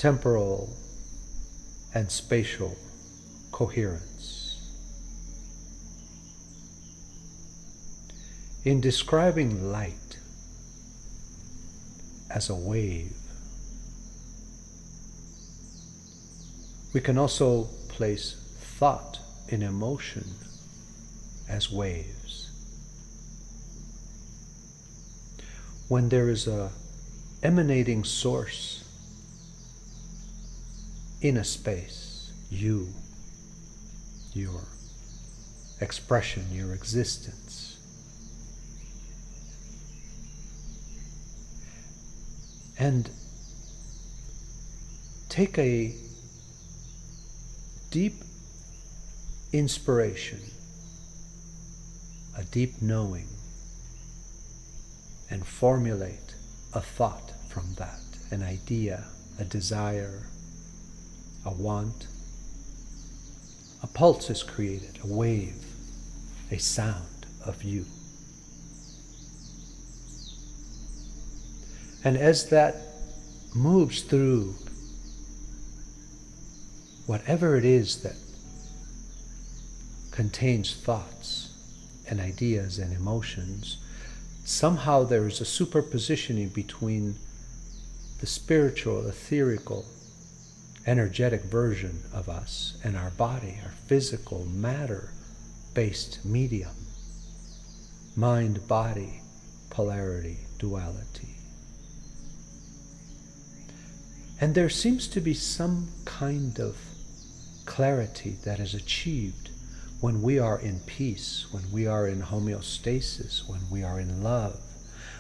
temporal and spatial coherence. In describing light as a wave, we can also place thought and emotion as waves. When there is a emanating source in a space, your expression, your existence, and take a deep inspiration, a deep knowing, and formulate a thought from that, an idea, a desire, a want. A pulse is created, a wave, a sound of you. And as that moves through whatever it is that contains thoughts and ideas and emotions, somehow there is a superpositioning between the spiritual, etherical, energetic version of us and our body, our physical, matter-based medium, mind-body polarity, duality. And there seems to be some kind of clarity that is achieved when we are in peace, when we are in homeostasis, when we are in love,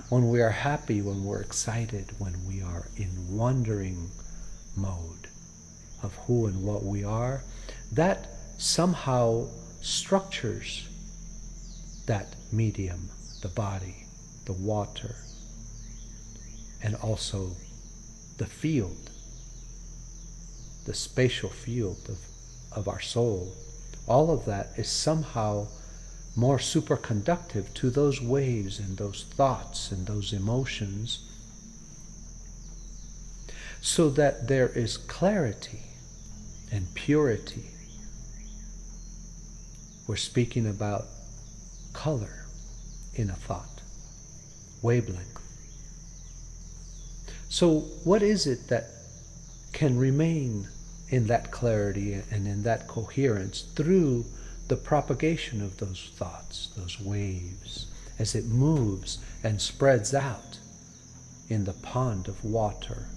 when we are happy, when we're excited, when we are in wondering mode of who and what we are. That somehow structures that medium, the body, the water, and also the field, the spatial field of our soul. All of that is somehow more superconductive to those waves and those thoughts and those emotions, so that there is clarity and purity. We're speaking about color in a thought, wavelength. So what is it that can remain in that clarity and in that coherence through the propagation of those thoughts, those waves, as it moves and spreads out in the pond of water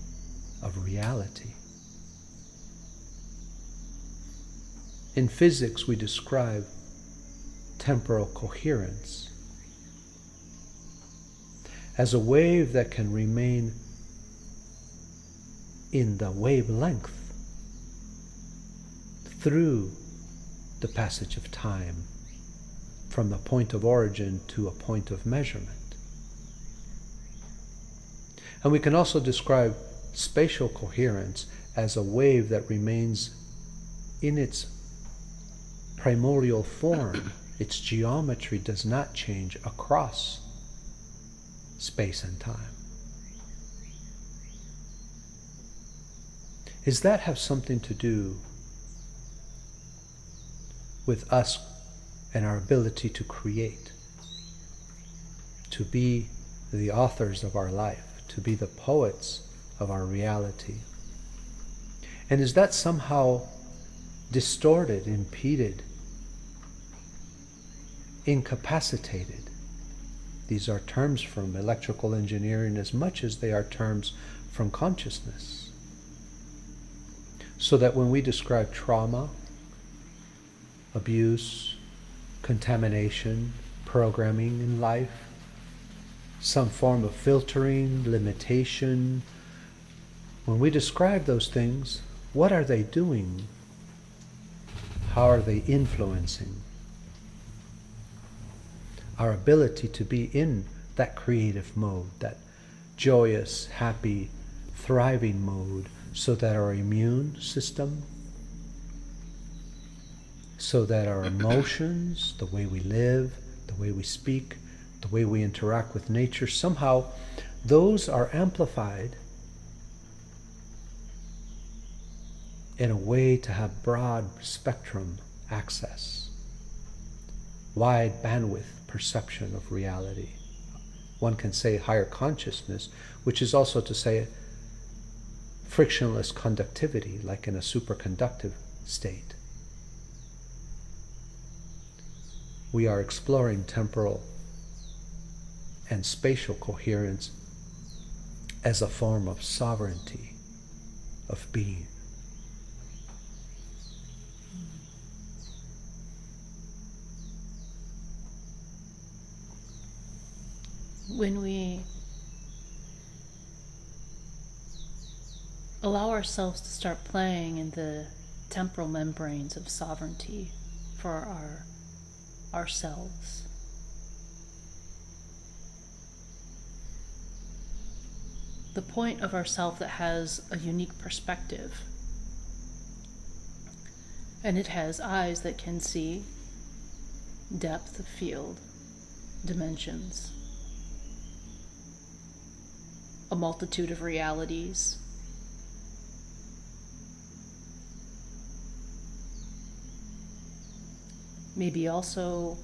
of reality? In physics, we describe temporal coherence as a wave that can remain in the wavelength through the passage of time, from a point of origin to a point of measurement. And we can also describe spatial coherence as a wave that remains in its primordial form. Its geometry does not change across space and time. Does that have something to do with us and our ability to create, to be the authors of our life, to be the poets of our reality? And is that somehow distorted, impeded, incapacitated? These are terms from electrical engineering as much as they are terms from consciousness. So that when we describe trauma, abuse, contamination, programming in life, some form of filtering, limitation, when we describe those things, what are they doing? How are they influencing our ability to be in that creative mode, that joyous, happy, thriving mode, so that our immune system, so that our emotions, the way we live, the way we speak, the way we interact with nature, somehow those are amplified in a way to have broad spectrum access, wide bandwidth perception of reality. One can say higher consciousness, which is also to say frictionless conductivity, like in a superconductive state. We are exploring temporal and spatial coherence as a form of sovereignty of being. When we allow ourselves to start playing in the temporal membranes of sovereignty for ourselves, the point of ourself that has a unique perspective, and it has eyes that can see depth of field, dimensions, a multitude of realities. Maybe also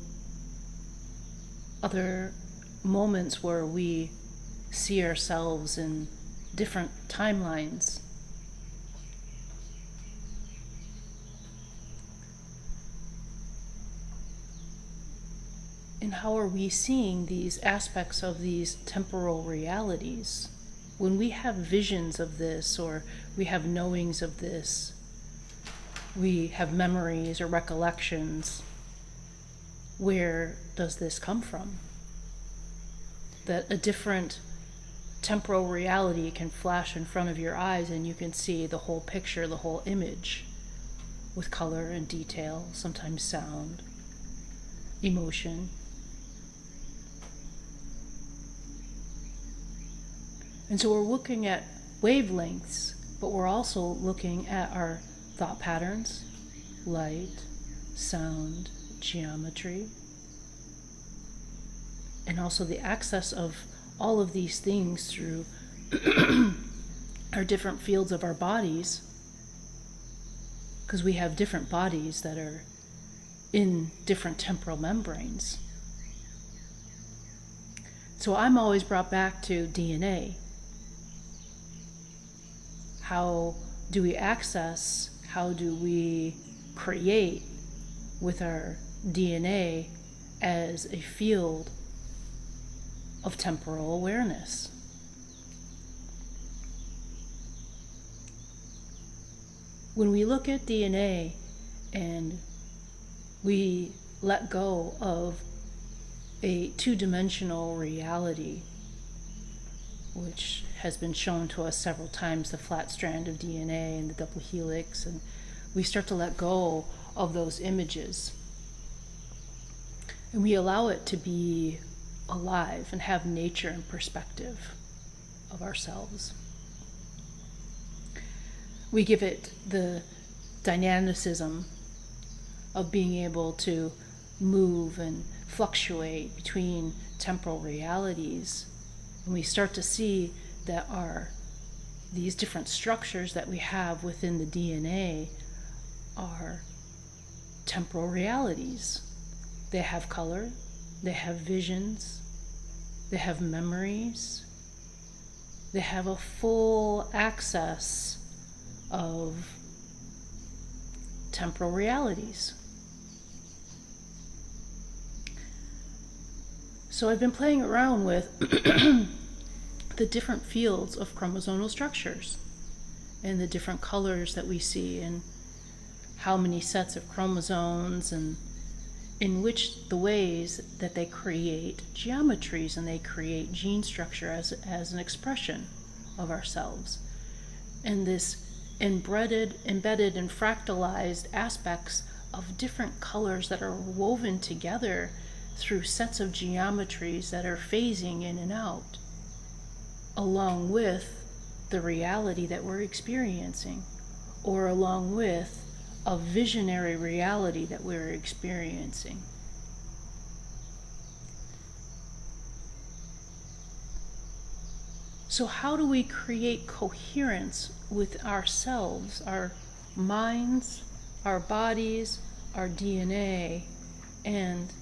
other moments where we see ourselves in different timelines. And how are we seeing these aspects of these temporal realities? When we have visions of this, or we have knowings of this, we have memories or recollections, where does this come from? That a different temporal reality can flash in front of your eyes and you can see the whole picture, the whole image, with color and detail, sometimes sound, emotion. And so we're looking at wavelengths, but we're also looking at our thought patterns, light, sound, geometry, and also the access of all of these things through our different fields of our bodies, because we have different bodies that are in different temporal membranes. So I'm always brought back to DNA. How do we access, how do we create with our DNA as a field of temporal awareness? When we look at DNA and we let go of a two-dimensional reality, which has been shown to us several times, the flat strand of DNA and the double helix, and we start to let go of those images. And we allow it to be alive and have nature and perspective of ourselves. We give it the dynamicism of being able to move and fluctuate between temporal realities. And we start to see that these different structures that we have within the DNA are temporal realities. They have color, they have visions, they have memories, they have a full access of temporal realities. So I've been playing around with the different fields of chromosomal structures and the different colors that we see and how many sets of chromosomes and in which the ways that they create geometries and they create gene structure as an expression of ourselves. And this embedded and fractalized aspects of different colors that are woven together through sets of geometries that are phasing in and out, along with the reality that we're experiencing, or along with a visionary reality that we're experiencing. So how do we create coherence with ourselves, our minds, our bodies, our DNA, and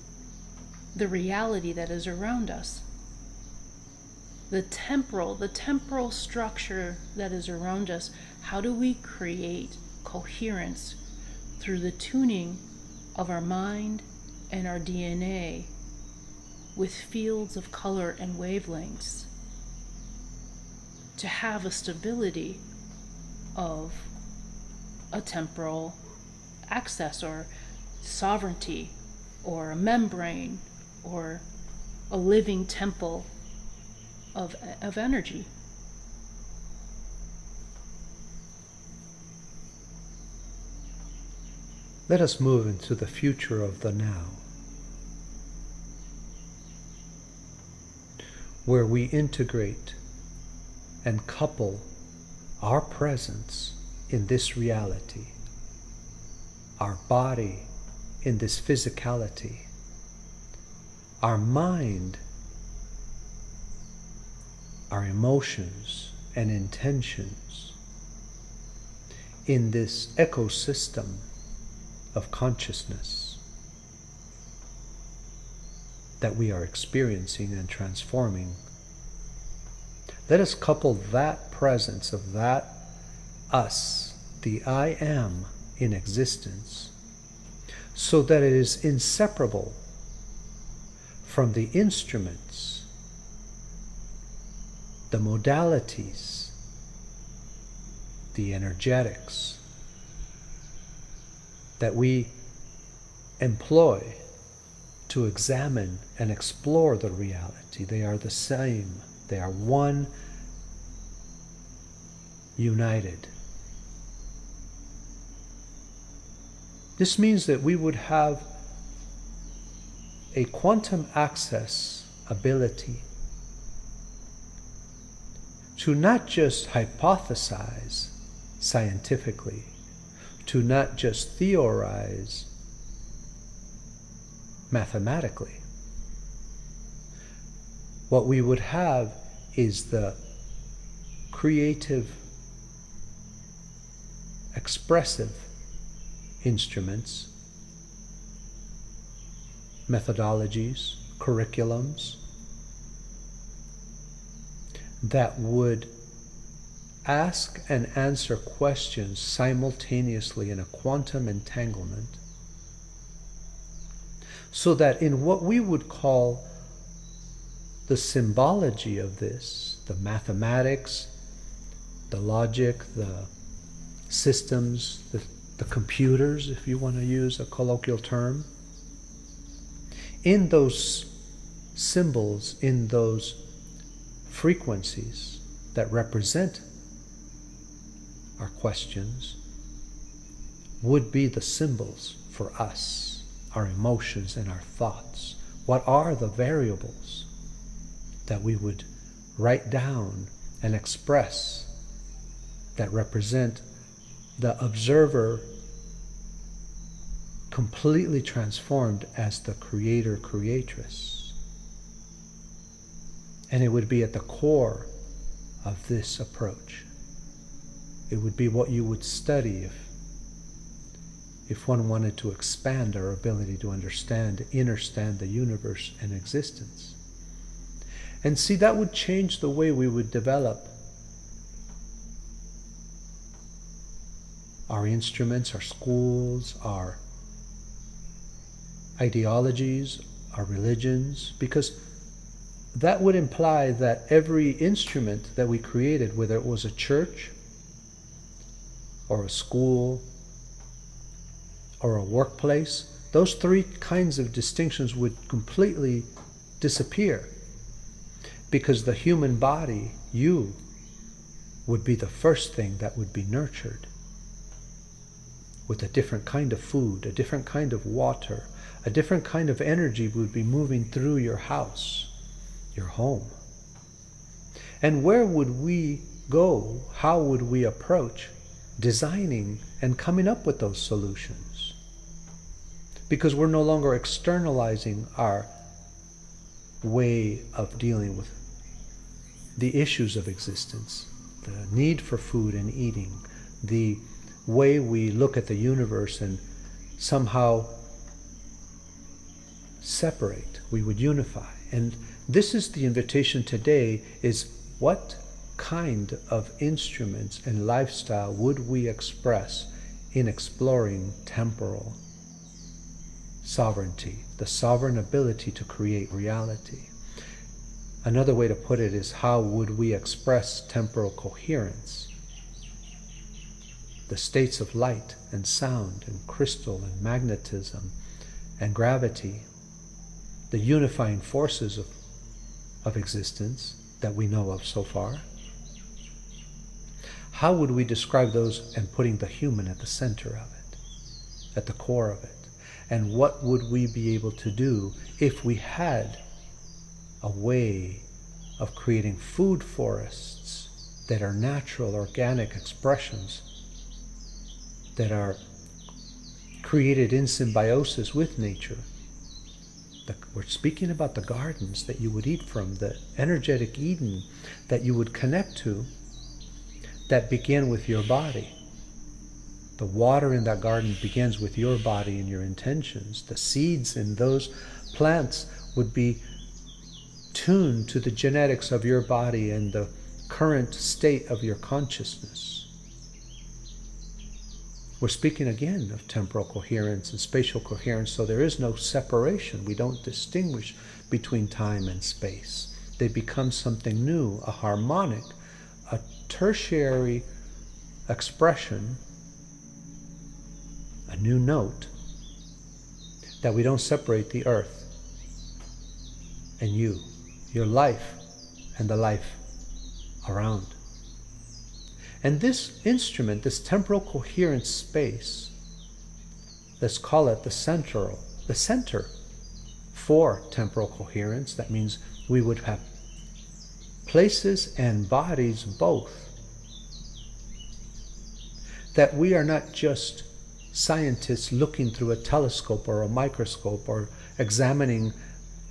the reality that is around us. The temporal structure that is around us. How do we create coherence through the tuning of our mind and our DNA with fields of color and wavelengths to have a stability of a temporal access or sovereignty or a membrane or a living temple of energy? Let us move into the future of the now, where we integrate and couple our presence in this reality, our body in this physicality, our mind, our emotions and intentions in this ecosystem of consciousness that we are experiencing and transforming. Let us couple that presence of that us, the I am in existence, so that it is inseparable from the instruments, the modalities, the energetics that we employ to examine and explore the reality. They are the same. They are one, united. This means that we would have a quantum access ability to not just hypothesize scientifically, to not just theorize mathematically. What we would have is the creative, expressive instruments, methodologies, curriculums that would ask and answer questions simultaneously in a quantum entanglement, so that in what we would call the symbology of this, the mathematics, the logic, the systems, the computers, if you want to use a colloquial term, in those symbols, in those frequencies that represent our questions, would be the symbols for us, our emotions and our thoughts. What are the variables that we would write down and express that represent the observer completely transformed as the creator-creatress? And it would be at the core of this approach. It would be what you would study if one wanted to expand our ability to understand the universe and existence. And see, that would change the way we would develop our instruments, our schools, our ideologies, our religions, because that would imply that every instrument that we created, whether it was a church or a school or a workplace, those three kinds of distinctions would completely disappear, because the human body, you, would be the first thing that would be nurtured with a different kind of food, a different kind of water, a different kind of energy would be moving through your house, your home. And where would we go? How would we approach designing and coming up with those solutions? Because we're no longer externalizing our way of dealing with the issues of existence, the need for food and eating, the way we look at the universe and somehow separate. We would unify. And this is the invitation today, is what kind of instruments and lifestyle would we express in exploring temporal sovereignty, the sovereign ability to create reality. Another way to put it is, how would we express temporal coherence? The states of light and sound and crystal and magnetism and gravity, the unifying forces of existence that we know of so far. How would we describe those, and putting the human at the center of it, at the core of it? And what would we be able to do if we had a way of creating food forests that are natural, organic expressions that are created in symbiosis with nature? We're speaking about the gardens that you would eat from, the energetic Eden that you would connect to, that begin with your body. The water in that garden begins with your body and your intentions. The seeds in those plants would be tuned to the genetics of your body and the current state of your consciousness. We're speaking again of temporal coherence and spatial coherence, so there is no separation. We don't distinguish between time and space. They become something new, a harmonic, a tertiary expression, a new note, that we don't separate the earth and you, your life, and the life around. And this instrument, this temporal coherence space, let's call it the center for temporal coherence. That means we would have places and bodies both. That we are not just scientists looking through a telescope or a microscope or examining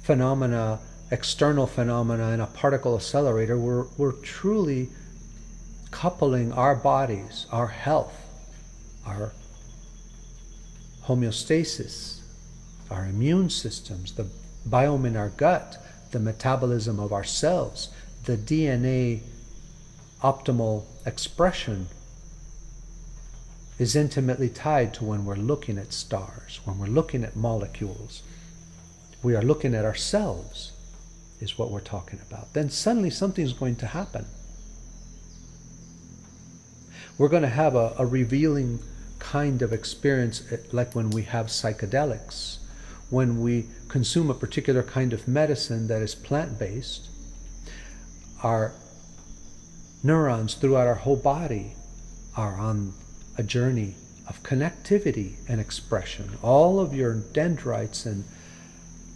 phenomena, external phenomena in a particle accelerator. We're truly coupling our bodies, our health, our homeostasis, our immune systems, the biome in our gut, the metabolism of our cells, the DNA optimal expression is intimately tied to when we're looking at stars, when we're looking at molecules. We are looking at ourselves, is what we're talking about. Then suddenly something's going to happen. We're going to have a revealing kind of experience, like when we have psychedelics, when we consume a particular kind of medicine that is plant-based. Our neurons throughout our whole body are on a journey of connectivity and expression. All of your dendrites and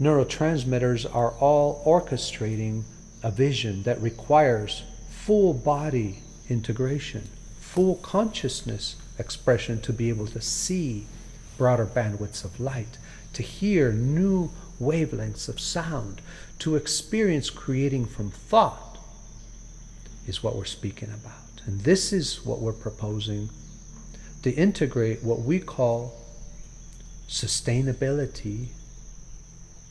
neurotransmitters are all orchestrating a vision that requires full body integration, full consciousness expression to be able to see broader bandwidths of light, to hear new wavelengths of sound, to experience creating from thought, is what we're speaking about. And this is what we're proposing, to integrate what we call sustainability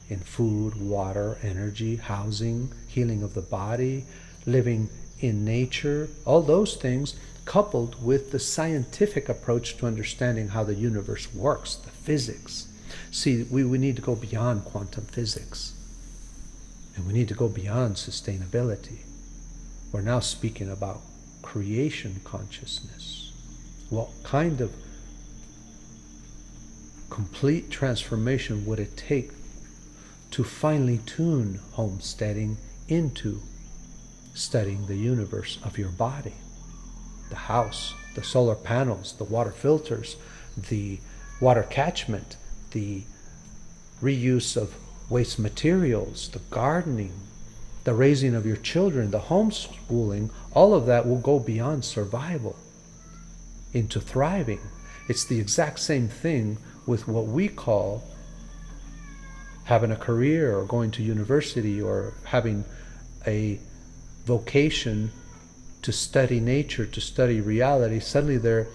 in food, water, energy, housing, healing of the body, living in nature, all those things, coupled with the scientific approach to understanding how the universe works, the physics. See, we need to go beyond quantum physics, and we need to go beyond sustainability. We're now speaking about creation consciousness. What kind of complete transformation would it take to finally tune homesteading into studying the universe of your body? The house, the solar panels, the water filters, the water catchment, the reuse of waste materials, the gardening, the raising of your children, the homeschooling, all of that will go beyond survival into thriving. It's the exact same thing with what we call having a career or going to university or having a vocation to study nature, to study reality. Suddenly they're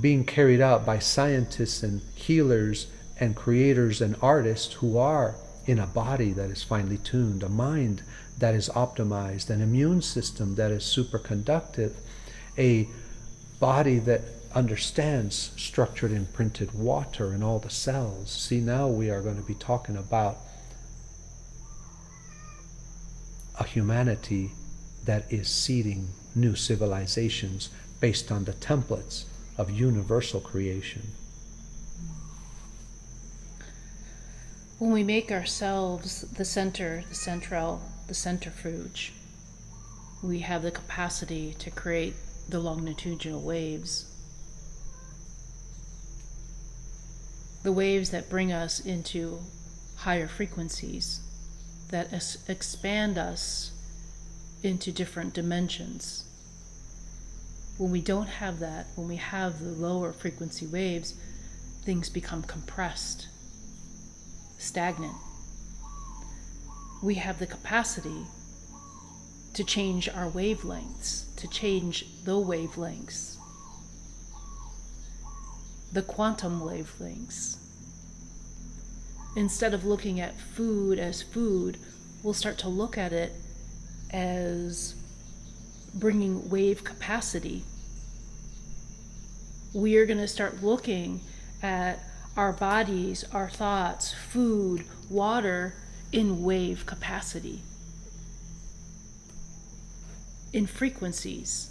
being carried out by scientists and healers and creators and artists who are in a body that is finely tuned, a mind that is optimized, an immune system that is superconductive, a body that understands structured imprinted water in all the cells. See, now we are going to be talking about a humanity that is seeding new civilizations based on the templates of universal creation. When we make ourselves the center, the central, the centrifuge, we have the capacity to create the longitudinal waves. The waves that bring us into higher frequencies, that expand us into different dimensions. When we don't have that, when we have the lower frequency waves, things become compressed, stagnant. We have the capacity to change our wavelengths, to change the wavelengths, the quantum wavelengths. Instead of looking at food as food, we'll start to look at it as bringing wave capacity. We are going to start looking at our bodies, our thoughts, food, water in wave capacity, in frequencies.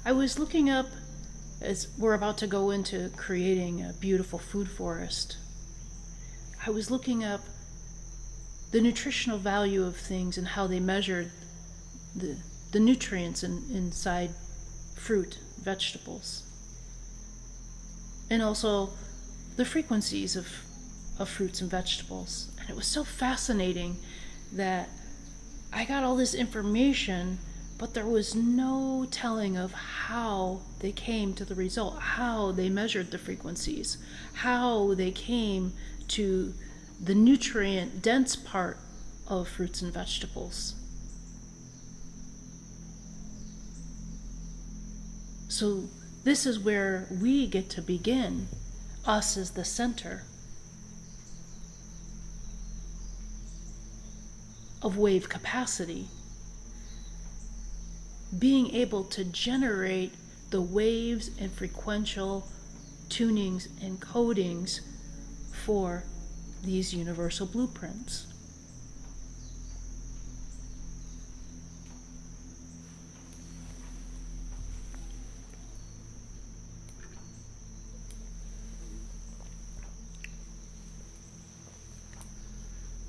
I was looking up, as we're about to go into creating a beautiful food forest, I was looking up the nutritional value of things and how they measured the nutrients inside fruit, vegetables, and also the frequencies of fruits and vegetables. And it was so fascinating that I got all this information, but there was no telling of how they came to the result, how they measured the frequencies, how they came to the nutrient dense part of fruits and vegetables. So this is where we get to begin, us as the center of wave capacity, being able to generate the waves and frequential tunings and codings for these universal blueprints.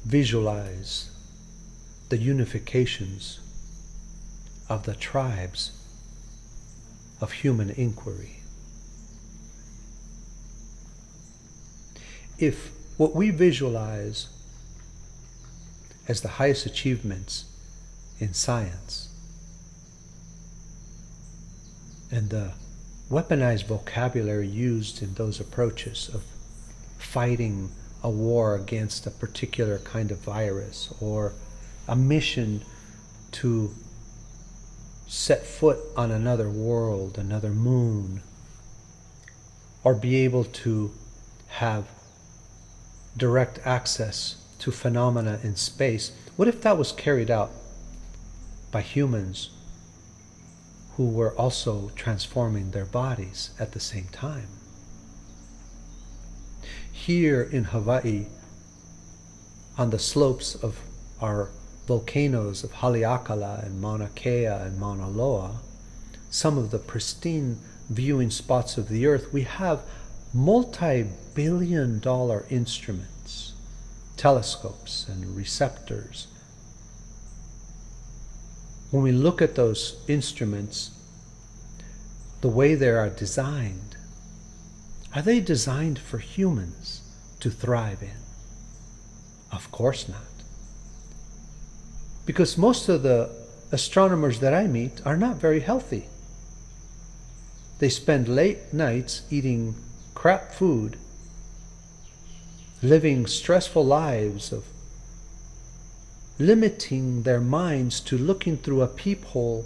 Visualize the unifications of the tribes of human inquiry. If what we visualize as the highest achievements in science and the weaponized vocabulary used in those approaches of fighting a war against a particular kind of virus or a mission to set foot on another world, another moon, or be able to have direct access to phenomena in space. What if that was carried out by humans who were also transforming their bodies at the same time? Here in Hawaii, on the slopes of our volcanoes of Haleakala and Mauna Kea and Mauna Loa, some of the pristine viewing spots of the earth, we have multi-billion-dollar instruments, telescopes and receptors. When we look at those instruments, the way they are designed, are they designed for humans to thrive in? Of course not. Because most of the astronomers that I meet are not very healthy. They spend late nights eating crap food, living stressful lives of limiting their minds to looking through a peephole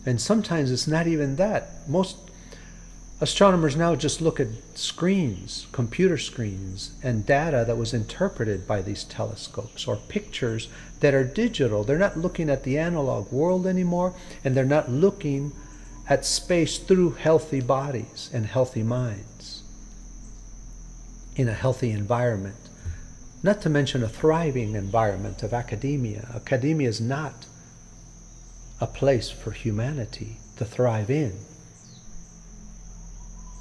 And sometimes it's not even that. Most astronomers now just look at screens, computer screens, and data that was interpreted by these telescopes, or pictures that are digital. They're not looking at the analog world anymore, and they're not looking at space through healthy bodies and healthy minds in a healthy environment. Not to mention a thriving environment of academia. Academia is not a place for humanity to thrive in.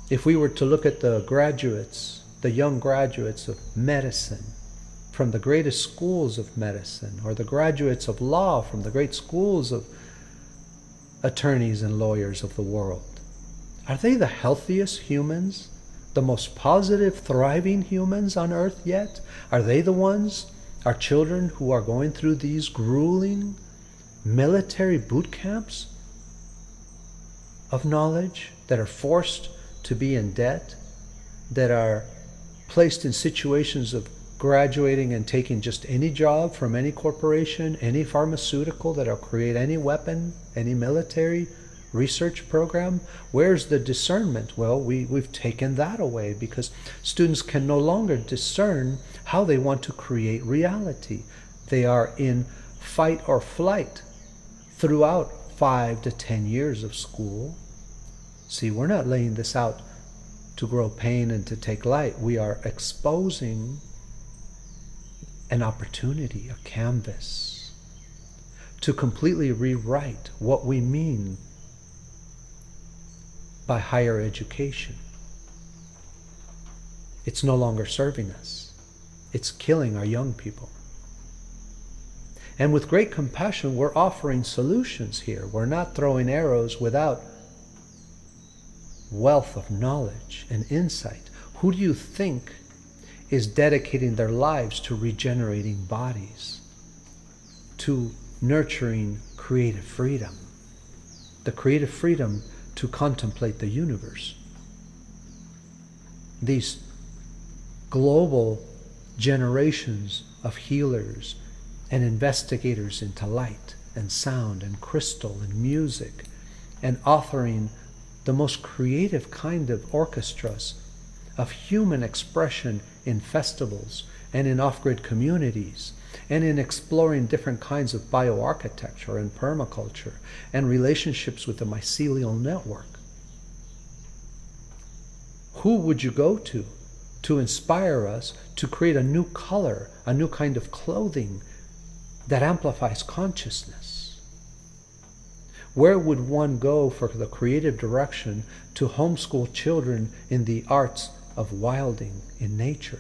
If we were to look at the graduates, the young graduates of medicine from the greatest schools of medicine, or the graduates of law from the great schools of attorneys and lawyers of the world, are they the healthiest humans, the most positive, thriving humans on earth yet? Are they the ones, our children, who are going through these grueling military boot camps of knowledge, that are forced to be in debt, that are placed in situations of graduating and taking just any job from any corporation, any pharmaceutical that'll create any weapon, any military research program? Where's the discernment? Well, we've taken that away, because students can no longer discern how they want to create reality. They are in fight or flight throughout 5 to 10 years of school. See, we're not laying this out to grow pain and to take light. We are exposing an opportunity, a canvas, to completely rewrite what we mean by higher education. It's no longer serving us. It's killing our young people. And with great compassion, we're offering solutions here. We're not throwing arrows without wealth of knowledge and insight. Who do you think is dedicating their lives to regenerating bodies, to nurturing creative freedom, the creative freedom to contemplate the universe? These global generations of healers and investigators into light and sound and crystal and music, and authoring the most creative kind of orchestras of human expression in festivals and in off-grid communities, and in exploring different kinds of bioarchitecture and permaculture and relationships with the mycelial network. Who would you go to inspire us to create a new color, a new kind of clothing that amplifies consciousness? Where would one go for the creative direction to homeschool children in the arts of wilding in nature?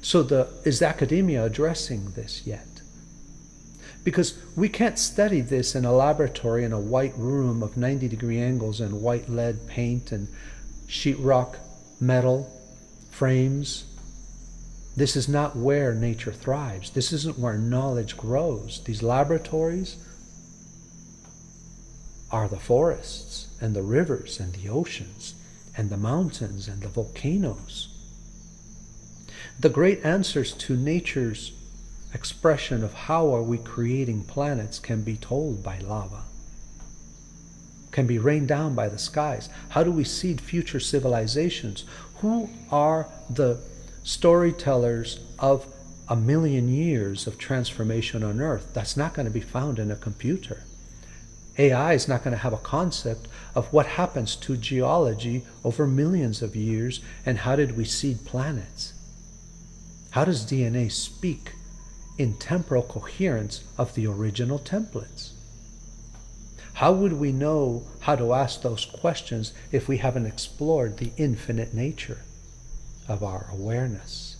So is academia addressing this yet? Because we can't study this in a laboratory in a white room of 90-degree angles and white lead paint and sheetrock metal frames. This is not where nature thrives. This isn't where knowledge grows. These laboratories are the forests and the rivers and the oceans and the mountains and the volcanoes. The great answers to nature's expression of how are we creating planets can be told by lava, can be rained down by the skies. How do we seed future civilizations? Who are the storytellers of 1,000,000 years of transformation on Earth? That's not going to be found in a computer. AI is not going to have a concept of what happens to geology over millions of years, and how did we seed planets? How does DNA speak in temporal coherence of the original templates? How would we know how to ask those questions if we haven't explored the infinite nature of our awareness